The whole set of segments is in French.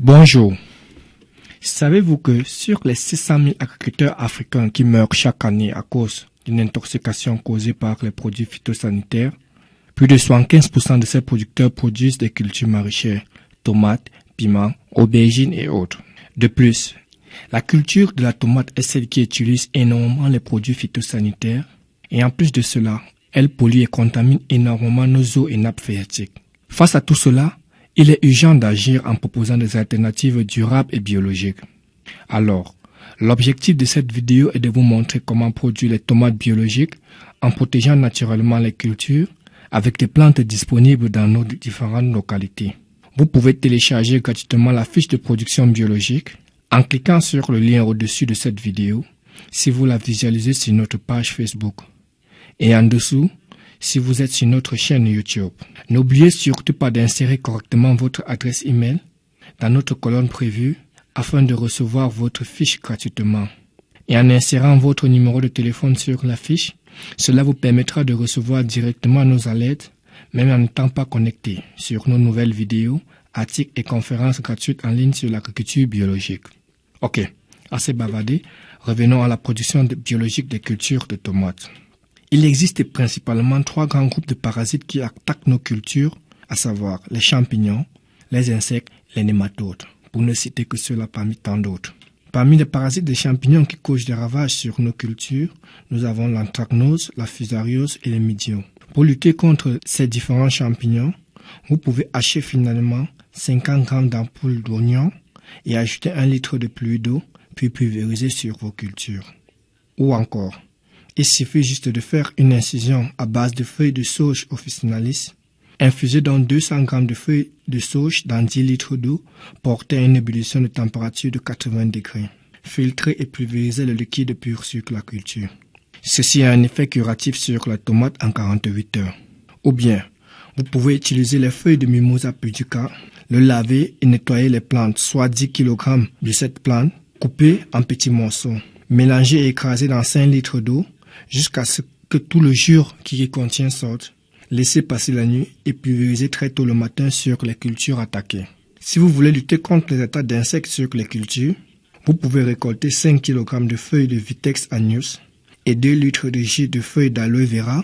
Bonjour. Savez-vous que sur les 600 000 agriculteurs africains qui meurent chaque année à cause d'une intoxication causée par les produits phytosanitaires, plus de 75% de ces producteurs produisent des cultures maraîchères, tomates, piments, aubergines et autres. De plus, la culture de la tomate est celle qui utilise énormément les produits phytosanitaires et en plus de cela, elle pollue et contamine énormément nos eaux et nappes phréatiques. Face à tout cela, il est urgent d'agir en proposant des alternatives durables et biologiques. Alors, l'objectif de cette vidéo est de vous montrer comment produire les tomates biologiques en protégeant naturellement les cultures avec des plantes disponibles dans nos différentes localités. Vous pouvez télécharger gratuitement la fiche de production biologique en cliquant sur le lien au-dessus de cette vidéo si vous la visualisez sur notre page Facebook. Et en dessous, si vous êtes sur notre chaîne YouTube. N'oubliez surtout pas d'insérer correctement votre adresse email dans notre colonne prévue afin de recevoir votre fiche gratuitement. Et en insérant votre numéro de téléphone sur la fiche, cela vous permettra de recevoir directement nos alertes, même en n'étant pas connecté, sur nos nouvelles vidéos, articles et conférences gratuites en ligne sur l'agriculture biologique. Ok, assez bavardé, revenons à la production biologique des cultures de tomates. Il existe principalement 3 grands groupes de parasites qui attaquent nos cultures, à savoir les champignons, les insectes, les nématodes, pour ne citer que ceux-là parmi tant d'autres. Parmi les parasites des champignons qui causent des ravages sur nos cultures, nous avons l'anthracnose, la fusariose et les midiots. Pour lutter contre ces différents champignons, vous pouvez hacher finalement 50 g d'ampoules d'oignon et ajouter 1 litre de pluie d'eau, puis pulvériser sur vos cultures. Ou encore, il suffit juste de faire une incision à base de feuilles de sauge officinalis, infuser dans 200 g de feuilles de sauge dans 10 litres d'eau, porter à une ébullition de température de 80 degrés, filtrer et pulvériser le liquide pur sur la culture. Ceci a un effet curatif sur la tomate en 48 heures. Ou bien, vous pouvez utiliser les feuilles de Mimosa pudica, le laver et nettoyer les plantes, soit 10 kg de cette plante, coupée en petits morceaux, mélanger et écraser dans 5 litres d'eau, jusqu'à ce que tout le jus qui y contient sorte. Laissez passer la nuit et pulvériser très tôt le matin sur les cultures attaquées. Si vous voulez lutter contre les attaques d'insectes sur les cultures, vous pouvez récolter 5 kg de feuilles de Vitex agnus et 2 litres de jus de feuilles d'aloe vera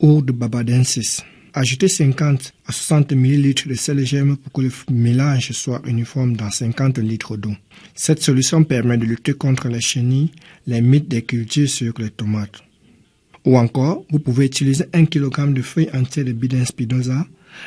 ou de babadensis. Ajoutez 50 à 60 ml de sel germe pour que le mélange soit uniforme dans 50 litres d'eau. Cette solution permet de lutter contre les chenilles, les mites des cultures sur les tomates. Ou encore, vous pouvez utiliser 1 kg de feuilles entières de Bidens spinosa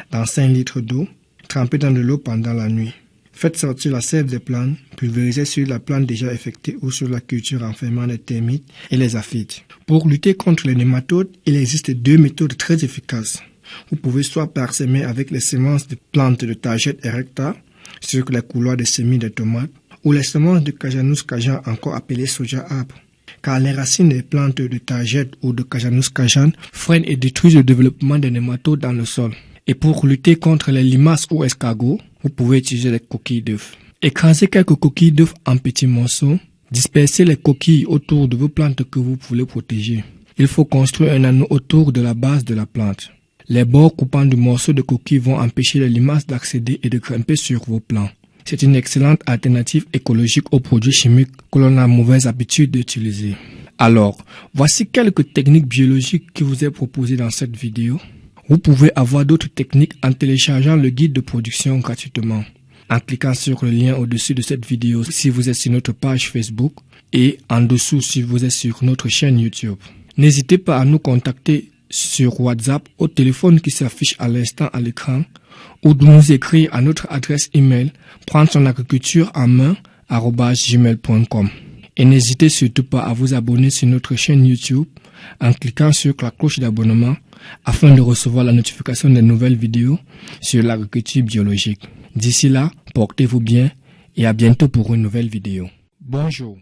dans 5 litres d'eau, trempées dans de l'eau pendant la nuit. Faites sortir la sève des plantes, pulvérisez sur la plante déjà infectée ou sur la culture enfermant les termites et les aphides. Pour lutter contre les nématodes, il existe 2 méthodes très efficaces. Vous pouvez soit parsemer avec les semences de plantes de Tagetes erecta sur les couloirs de semis de tomates, ou les semences de Cajanus cajan, encore appelées soja arbre, car les racines des plantes de Tagetes ou de Cajanus cajan freinent et détruisent le développement des nématodes dans le sol. Et pour lutter contre les limaces ou escargots, vous pouvez utiliser les coquilles d'œufs. Écrasez quelques coquilles d'œufs en petits morceaux, dispersez les coquilles autour de vos plantes que vous voulez protéger. Il faut construire un anneau autour de la base de la plante. Les bords coupants de morceaux de coquilles vont empêcher les limaces d'accéder et de grimper sur vos plants. C'est une excellente alternative écologique aux produits chimiques que l'on a mauvaise habitude d'utiliser. Alors, voici quelques techniques biologiques qui vous est proposées dans cette vidéo. Vous pouvez avoir d'autres techniques en téléchargeant le guide de production gratuitement, en cliquant sur le lien au-dessus de cette vidéo si vous êtes sur notre page Facebook et en dessous si vous êtes sur notre chaîne YouTube. N'hésitez pas à nous contacter sur WhatsApp au téléphone qui s'affiche à l'instant à l'écran ou de nous écrire à notre adresse email prendre son agriculture en main @gmail.com. Et n'hésitez surtout pas à vous abonner sur notre chaîne YouTube en cliquant sur la cloche d'abonnement afin de recevoir la notification des nouvelles vidéos sur l'agriculture biologique. D'ici là, portez-vous bien et à bientôt pour une nouvelle vidéo. Bonjour.